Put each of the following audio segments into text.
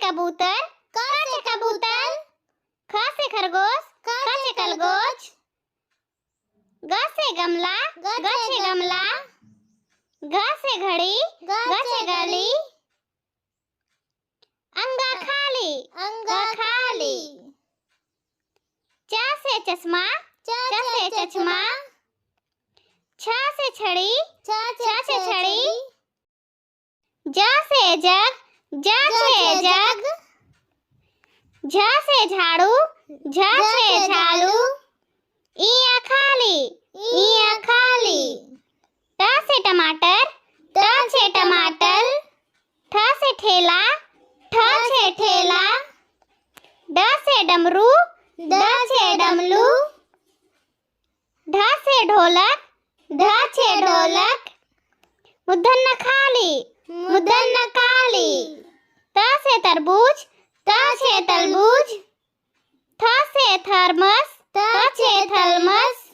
कबूतर, क से कबूतर। ख से खरगोश, ख से खरगोश। ग से गमला, ग से गमला। घ से घड़ी, घ से घड़ी। अंगा खाली, अंगा खाली। च से चश्मा, च से चश्मा। छ से छड़ी, छ से छड़ी। ज से जग, ज से जग। झ से झाड़ू, झ से झाड़ू। इया खाली, इया खाली। ट से टमाटर, ट से टमाटर। ठ से ठेला, ठ से ठेला। ड से डमरू, ड से डमरू। ढ से ढोलक, ढ से ढोलक। मूर्धन्य खाली, मूर्धन्य काली। त से तरबूज, त से तरबूज। थ से थर्मस, त से थर्मस।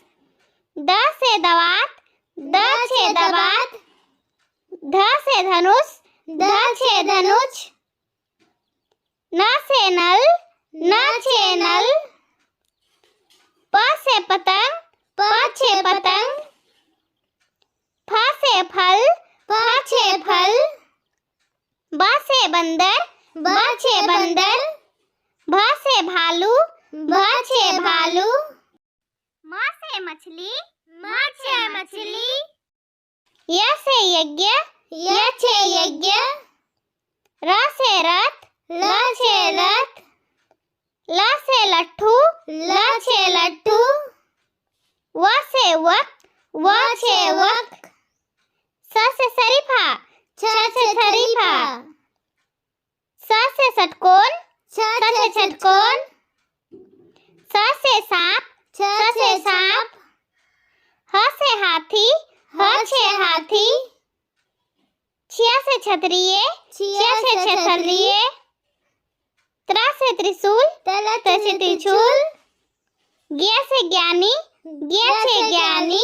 द से दवात, द से दवात। ध से धनुष, ध से धनुष। न से नल, न से नल। प से पतंग, प से पतंग। फ से फल, फ से फल। ब से बंदर, ब से बंदर। भ से भालू, भ से भालू। म से मछली, म से मछली। य से यज्ञ, य से यज्ञ। र से रथ, ल से रथ। ल से लट्ठू, ल से लट्ठू। व से वक, व से वक। स से शरीफा, छ से शरीफा। स से षटकोण, छ से षटकोण। स से सांप, छ से सांप। ह से हाथी, ह से हाथी। छ से क्षत्रिय, छ से क्षत्रिय। त्र से त्रिशूल, त से त्रिशूल। ज्ञ से ज्ञानी, ज्ञ से ज्ञानी।